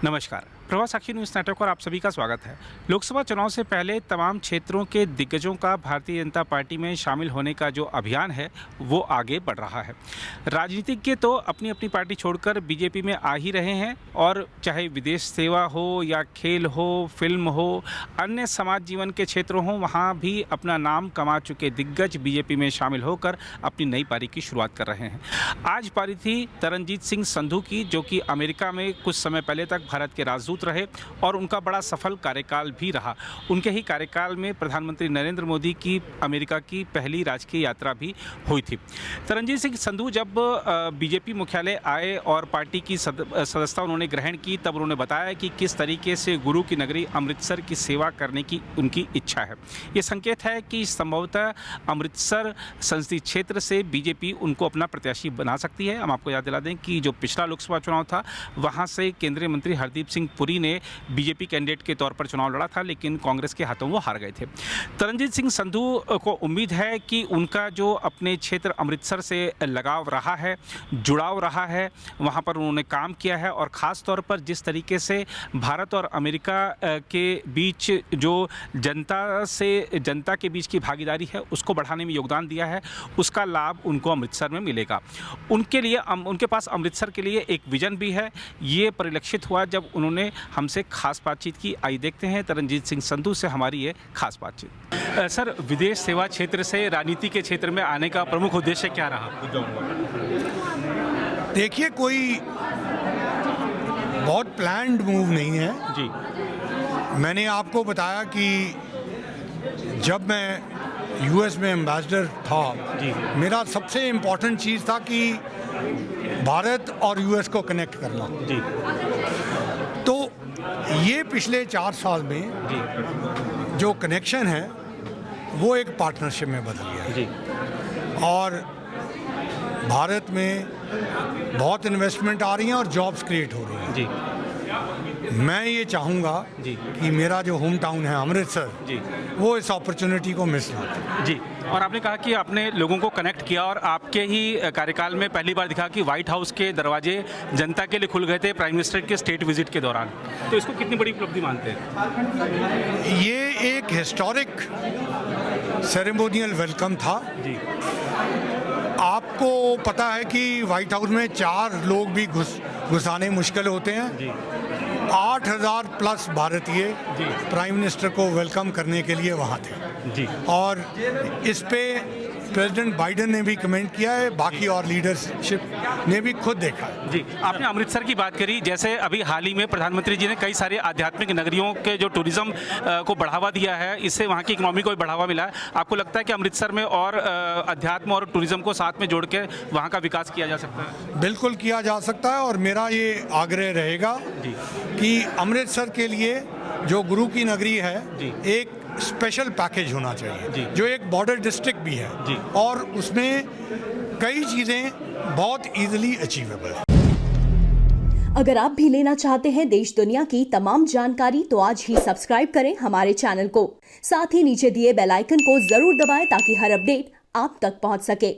नमस्कार, प्रभा साक्षी news network और आप सभी का स्वागत है। लोकसभा चुनाव से पहले तमाम क्षेत्रों के दिग्गजों का भारतीय जनता पार्टी में शामिल होने का जो अभियान है वो आगे बढ़ रहा है। राजनीतिज्ञ तो अपनी अपनी पार्टी छोड़कर बीजेपी में आ ही रहे हैं और चाहे विदेश सेवा हो या खेल हो, फिल्म हो, अन्य समाज जीवन के क्षेत्र हों, वहाँ भी अपना नाम कमा चुके दिग्गज बीजेपी में शामिल होकर अपनी नई पारी की शुरुआत कर रहे हैं। आज पारी थी तरनजीत सिंह संधू की, जो कि अमेरिका में कुछ समय पहले तक भारत के राजदूत रहे और उनका बड़ा सफल कार्यकाल भी रहा। उनके ही कार्यकाल में प्रधानमंत्री नरेंद्र मोदी की अमेरिका की पहली राजकीय यात्रा भी हुई थी। तरनजीत सिंह संधू जब बीजेपी मुख्यालय आए और पार्टी की सदस्यता उन्होंने ग्रहण की, तब उन्होंने बताया कि किस तरीके से गुरु की नगरी अमृतसर की सेवा करने की उनकी इच्छा है। ये संकेत है कि संभवतः अमृतसर संसदीय क्षेत्र से बीजेपी उनको अपना प्रत्याशी बना सकती है। हम आपको याद दिला दें कि जो पिछला लोकसभा चुनाव था, वहाँ से केंद्रीय मंत्री हरदीप सिंह पुरी ने बीजेपी कैंडिडेट के तौर पर चुनाव लड़ा था, लेकिन कांग्रेस के हाथों वो हार गए थे। तरनजीत सिंह संधू को उम्मीद है कि उनका जो अपने क्षेत्र अमृतसर से लगाव रहा है, जुड़ाव रहा है, वहाँ पर उन्होंने काम किया है और ख़ास तौर पर जिस तरीके से भारत और अमेरिका के बीच जो जनता के बीच की भागीदारी है उसको बढ़ाने में योगदान दिया है, उसका लाभ उनको अमृतसर में मिलेगा। उनके लिए उनके पास अमृतसर के लिए एक विजन भी है। ये परिलक्षित हुआ जब उन्होंने हमसे खास बातचीत की। आइए देखते हैं तरनजीत सिंह संधू से हमारी ये खास बातचीत। सर, विदेश सेवा क्षेत्र से राजनीति के क्षेत्र में आने का प्रमुख उद्देश्य क्या रहा? देखिए, कोई बहुत प्लान्ड मूव नहीं है जी। मैंने आपको बताया कि जब मैं यूएस में एम्बेसडर था जी, मेरा सबसे इम्पोर्टेंट चीज़ था कि भारत और यूएस को कनेक्ट करना जी, तो ये पिछले 4 साल में जी, जो कनेक्शन है वो एक पार्टनरशिप में बदल गया है। जी, और भारत में बहुत इन्वेस्टमेंट आ रही हैं और जॉब्स क्रिएट हो रही हैं। जी, मैं ये चाहूँगा जी, कि मेरा जो होम टाउन है अमृतसर, जी, वो इस अपॉर्चुनिटी को मिस ना करे। जी। और आपने कहा कि आपने लोगों को कनेक्ट किया और आपके ही कार्यकाल में पहली बार दिखा कि व्हाइट हाउस के दरवाजे जनता के लिए खुल गए थे प्राइम मिनिस्टर के स्टेट विजिट के दौरान। तो इसको कितनी बड़ी उपलब्धि मानते हैं? ये एक हिस्टोरिक सेरेमोनियल वेलकम था। जी, आपको पता है कि व्हाइट हाउस में 4 लोग भी घुसाने मुश्किल होते हैं। जी, 8,000 प्लस भारतीय जी, प्राइम मिनिस्टर को वेलकम करने के लिए वहाँ थे। जी, और इस पे प्रेसिडेंट बाइडेन ने भी कमेंट किया है, बाकी और लीडरशिप ने भी खुद देखा है। जी। आपने अमृतसर की बात करी, जैसे अभी हाल ही में प्रधानमंत्री जी ने कई सारे आध्यात्मिक नगरियों के जो टूरिज्म को बढ़ावा दिया है, इससे वहाँ की इकोनॉमी को भी बढ़ावा मिला है। आपको लगता है कि अमृतसर में और अध्यात्म और टूरिज्म को साथ में जोड़ के वहाँ का विकास किया जा सकता है? बिल्कुल किया जा सकता है और मेरा ये आग्रह रहेगा जी, कि अमृतसर के लिए जो गुरु की नगरी है, जी, एक स्पेशल पैकेज होना चाहिए, जी, जो एक बॉर्डर डिस्ट्रिक्ट भी है, जी, और उसमें कई चीज़ें बहुत इजीली अचीवेबल है। अगर आप भी लेना चाहते हैं देश दुनिया की तमाम जानकारी, तो आज ही सब्सक्राइब करें हमारे चैनल को। साथ ही नीचे दिए बेल आइकन को जरूर दबाएं ताकि हर अपडेट आप तक पहुंच सके।